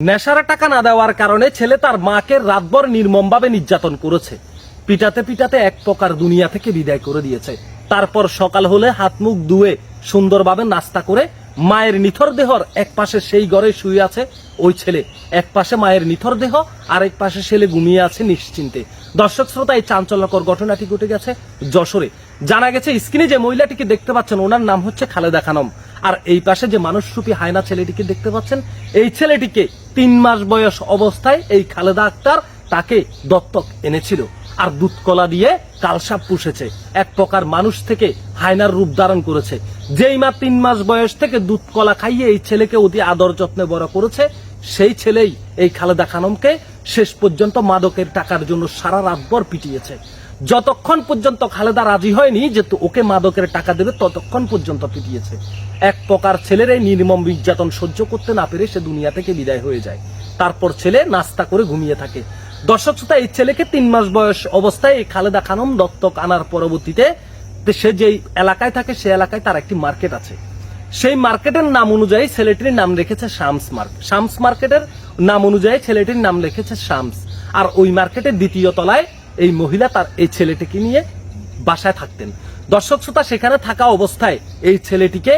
নেশার টাকা না দেওয়ার কারণে ছেলে তার মাকে রাতভর নির্মমভাবে নির্যাতন করেছে। পিটাতে পিটাতে এক প্রকার দুনিয়া থেকে বিদায় করে দিয়েছে। তারপর সকাল হলে হাত মুখ ধুয়ে সুন্দরভাবে নাস্তা করে মায়ের নিথর দেহর এক পাশে সেই ঘরে শুয়ে আছে ওই ছেলে, এক পাশে মায়ের নিথর দেহ আর এক পাশে ছেলে ঘুমিয়ে আছে নিশ্চিন্তে। দর্শক শ্রোতা, এই চাঞ্চল্যকর ঘটনাটি ঘটে গেছে যশোরে। জানা গেছে স্ক্রিনে যে মহিলাটিকে দেখতে পাচ্ছেন ওনার নাম হচ্ছে খালেদা খানম। আর এই পাশে যে মানুষরূপী হায়না ছেলেটিকে দেখতে পাচ্ছেন, এই ছেলেটিকে 3 মাস বয়স অবস্থায় এই খালেদা আক্তার তাকে দত্তক এনেছিল আর দুধ কলা দিয়ে কালসাপ পুষেছে। এক প্রকার মানুষ থেকে হায়নার রূপ ধারণ করেছে। যেই মা 3 মাস বয়স থেকে দুধ কলা খাইয়ে এই ছেলেকে অতি আদর যত্নে বড় করেছে, সেই ছেলেই এই খালেদা খানমকে শেষ পর্যন্ত মাদকের টাকার জন্য সারা রাতভর পিটিয়েছে। যতক্ষণ পর্যন্ত খালেদা রাজি হয়নি যে ওকে মাদকের টাকা দেবে ততক্ষণ পর্যন্ত পিটিয়েছে। এক প্রকার ছেলের এই নির্মম নির্যাতন সহ্য করতে না পেরে সে দুনিয়া থেকে বিদায় হয়ে যায়। তারপর ছেলে নাস্তা করে ঘুমিয়ে থাকে। দর্শক শ্রোতা, এই ছেলেকে 3 মাস বয়স অবস্থায় এই খালেদা খানম দত্তক আনার পরবর্তীতে সে যেই এলাকায় থাকে সেই এলাকায় তার একটি মার্কেট আছে। সেই মার্কেটের নাম অনুযায়ী ছেলেটির নাম রেখেছে শামস মার্কেট। শামস মার্কেটের নাম অনুযায়ী ছেলেটির নাম রেখেছে শামস। আর ওই মার্কেটের 2য় তলায় এই মহিলা তার এই ছেলেটিকে নিয়ে বাসায় থাকতেন। দর্শক শ্রোতা, সেখানে থাকা অবস্থায় এই ছেলেটিকে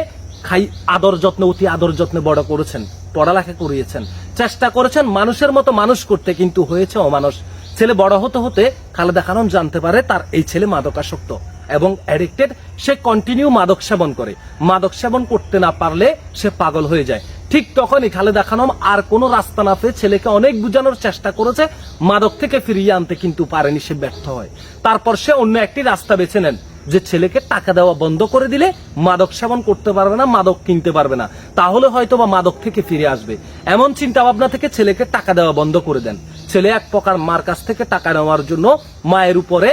আদর যত্নে অতি আদর যত্নে বড় করেছেন, পড়ালেখা করিয়েছেন, চেষ্টা করেছেন মানুষের মতো মানুষ করতে, কিন্তু হয়েছে অমানুষ। ছেলে বড় হতে হতে খালেদা খানম জানতে পারে তার এই ছেলে মাদকাসক্ত এবং অ্যাডিক্টেড। সে কন্টিনিউ মাদক সেবন করে। মাদক সেবন করতে না পারলে সে পাগল হয়ে যায়। ঠিক তখনই খালেদা খানম আর কোনো রাস্তা না পেয়ে ছেলেকে অনেক বোঝানোর চেষ্টা করেছে, মাদক থেকে ফিরিয়ে আনতে কিন্তু পারেনি, সে ব্যর্থ হয়। তারপর সে অন্য একটি রাস্তা বেছে নেন যে ছেলেকে টাকা দেওয়া বন্ধ করে দিলে মাদক সেবন করতে পারবে না, মাদক কিনতে পারবে না, তাহলে হয়তো বা মাদক থেকে ফিরে আসবে। এমন চিন্তা ভাবনা থেকে ছেলেকে টাকা দেওয়া বন্ধ করে দেন। ছেলে এক প্রকার মার কাছ থেকে টাকা নেওয়ার জন্য মায়ের উপরে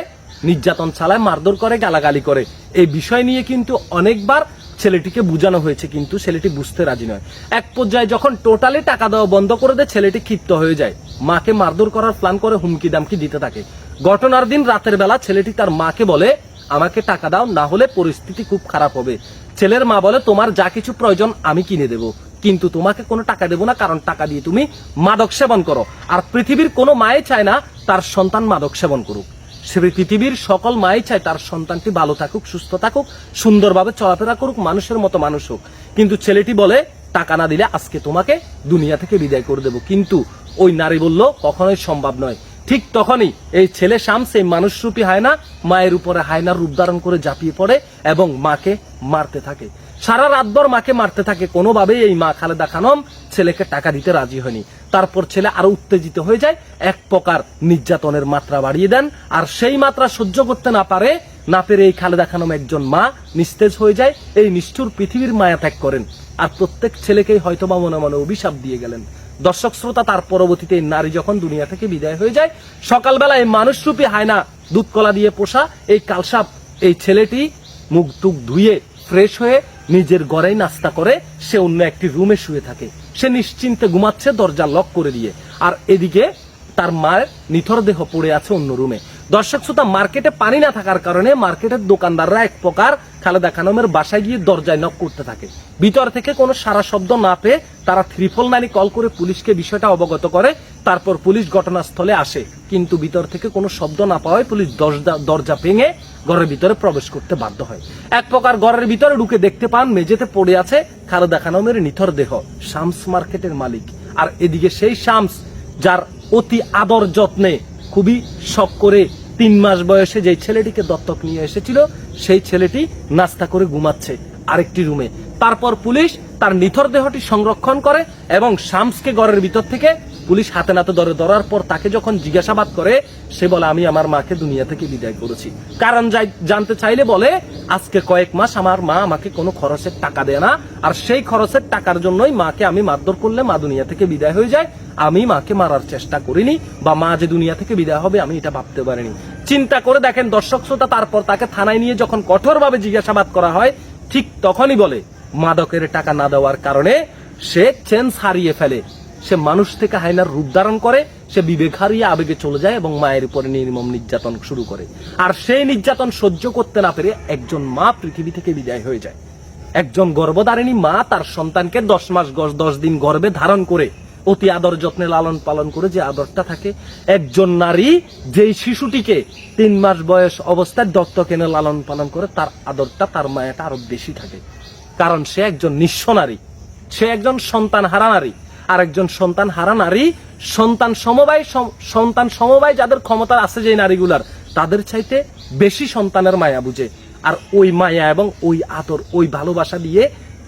নির্যাতন চালায়, মারধর করে, গালাগালি করে। এই বিষয় নিয়ে কিন্তু অনেকবার ছেলেটিকে বোঝানো হয়েছে, কিন্তু ছেলেটি বুঝতে রাজি নয়। এক পর্যায়ে যখন টোটালি টাকা দেওয়া বন্ধ করে দেয়, ছেলেটি ক্ষিপ্ত হয়ে যায়, মাকে মারধর করার প্ল্যান করে হুমকি দামকি দিতে থাকে। ঘটনার দিন রাতের বেলা ছেলেটি তার মাকে বলে, আমাকে টাকা দাও, না হলে পরিস্থিতি খুব খারাপ হবে। ছেলের মা বলে, তোমার যা কিছু প্রয়োজন আমি কিনে দেব, কিন্তু তোমাকে কোনো টাকা দেব না, কারণ টাকা দিয়ে তুমি মাদক সেবন করো। আর পৃথিবীর কোনো মায়ে চায় না তার সন্তান মাদক সেবন করুক। পৃথিবীর সকল মাই চায় তার সন্তানটি ভালো থাকুক, সুস্থ থাকুক, সুন্দরভাবে চলাফেরা করুক, মানুষের মতো মানুষ হোক। কিন্তু ছেলেটি বলে, টাকা না দিলে আজকে তোমাকে দুনিয়া থেকে বিদায় করে দেব। কিন্তু ওই নারী বলল, কখনোই সম্ভব নয়। ঠিক তখনই এই ছেলে শামস, এই মানুষরূপী হায়না, মায়ের উপরে হায়নার রূপ ধারণ করে ঝাঁপিয়ে পড়ে এবং মাকে মারতে থাকে। সারা রাতভর মাকে মারতে থাকে। কোনোভাবেই এই মা খালেদা খানম ছেলেকে টাকা দিতে রাজি হয়নি। তারপর ছেলে আরো উত্তেজিত হয়ে যায়, এক প্রকার নির্যাতনের মাত্রা বাড়িয়ে দেন। আর সেই মাত্রা সহ্য করতে না পেরে এই খালেদা খানম একজন মা নিস্তেজ হয়ে যায়। এই নিষ্ঠুর পৃথিবীর মায়া ত্যাগ করেন আর প্রত্যেক ছেলেকেই হয়তো বা মনে মনে অভিশাপ দিয়ে গেলেন। দর্শক শ্রোতা, তার পরবর্তীতে নারী যখন দুনিয়া থেকে বিদায় হয়ে যায়, সকালবেলা এই মানুষরূপী হায়না দুধ কলা দিয়ে পোষা এই কালসাপ, এই ছেলেটি মুখ টুক ধুয়ে ফ্রেশ হয়ে নিজের ঘরেই নাস্তা করে সে অন্য একটি রুমে শুয়ে থাকে। সে নিশ্চিন্তে ঘুমাচ্ছে দরজা লক করে দিয়ে। আর এদিকে তার মায়ের নিথর দেহ পড়ে আছে অন্য রুমে। দর্শক শ্রোতা, মার্কেটে পানি না থাকার কারণে মার্কেটের দোকানদাররা এক প্রকার খালেদা খানমের বাসায় গিয়ে দরজায় নক করতে থাকে। ভিতর থেকে কোনো সারা শব্দ না পেয়ে তারা 999 কল করে পুলিশকে বিষয়টা অবগত করে। তারপর পুলিশ ঘটনাস্থলে আসে, কিন্তু ভিতর থেকে কোনো শব্দ না পাওয়ায় পুলিশ দরজা ভেঙে ঘরের ভিতরে প্রবেশ করতে বাধ্য হয়। এক প্রকার ঘরের ভিতরে ঢুকে দেখতে পান মেঝেতে পড়ে আছে খালেদা খানমের নিথর দেহ, শামস মার্কেটের মালিক। আর এদিকে সেই শামস, যার অতি আদর যত্নে খুবই শখ করে 3 মাস বয়সে যে ছেলেটিকে দত্তক নিয়ে এসেছিল, সেই ছেলেটি নাস্তা করে ঘুমাচ্ছে আরেকটি রুমে। তারপর পুলিশ তার নিথর দেহটি সংরক্ষণ করে এবং শামসকে ঘরের ভিতর থেকে পুলিশ হাতে নাতে ধরার পর তাকে যখন জিজ্ঞাসাবাদ করে, সে বলে, আমি আমার মাকে দুনিয়া থেকে বিদায় করেছি। কারণ জানতে চাইলে বলে, আজকে কয়েক মাস আমার মা আমাকে কোনো খরচের টাকা দেয় না, আর সেই খরচের টাকার জন্যই মাকে আমি মারধর করলে মা দুনিয়া থেকে বিদায় হয়ে যায়। আমি মাকে মারার চেষ্টা করিনি, বা মা যে দুনিয়া থেকে বিদায় হবে আমি এটা ভাবতে পারিনি। চিন্তা করে দেখেন দর্শক শ্রোতা, তারপর তাকে থানায় নিয়ে যখন কঠোরভাবে জিজ্ঞাসাবাদ করা হয়, ঠিক তখনই বলে, মাদকের টাকা না দেওয়ার কারণে সে চেঞ্জ হারিয়ে ফেলে, সে মানুষ থেকে হায়নার রূপ ধারণ করে, সে বিবেক হারিয়ে আবেগে চলে যায় এবং মায়ের উপরে নির্মম নির্যাতন শুরু করে। আর সেই নির্যাতন সহ্য করতে না পেরে একজন মা পৃথিবী থেকে বিদায় হয়ে যায়। একজন গর্ভধারিণী মা তার সন্তানকে 10 মাস 10 দিন গর্ভে ধারণ করে অতি আদর যত্নে লালন পালন করে যে আদরটা থাকে, একজন নারী যেই শিশুটিকে 3 মাস বয়স অবস্থায় দত্তক এনে লালন পালন করে, তার আদরটা, তার মায়াটা আরো বেশি থাকে। কারণ সে একজন নিঃস্ব নারী, সে একজন সন্তান হারা নারী। আর একজন সন্তান হারা নারী সন্তান সমবায় যাদের ক্ষমতা আছে যে নারীগুলার, তাদের চাইতে বেশি সন্তানের মায়া বুঝে। আর ওই মায়া এবং ওই আদর, ওই ভালোবাসা দিয়ে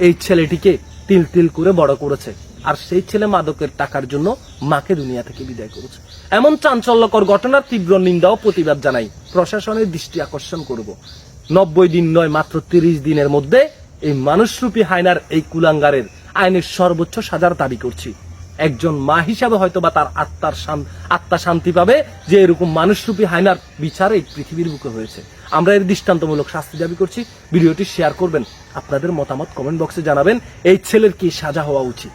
এই ছেলেটিকে তিল তিল করে বড় করেছে। আর সেই ছেলে মাদকের টাকার জন্য মাকে দুনিয়া থেকে বিদায় করেছে। এমন চাঞ্চল্যকর ঘটনার তীব্র নিন্দা ও প্রতিবাদ জানাই। প্রশাসনের দৃষ্টি আকর্ষণ করব, 90 দিন নয়, মাত্র 30 দিনের মধ্যে এই মানুষরূপী হায়নার এই কুলাঙ্গারের আইনের সর্বোচ্চ সাজার দাবি করছি। একজন মা হিসাবে হয়তো বা তার আত্মা শান্তি পাবে যে এরকম মানুষরূপী হায়নার বিচার এই পৃথিবীর বুকে হয়েছে। আমরা এর দৃষ্টান্তমূলক শাস্তি দাবি করছি। ভিডিওটি শেয়ার করবেন, আপনাদের মতামত কমেন্ট বক্সে জানাবেন। এই ছেলের কি সাজা হওয়া উচিত।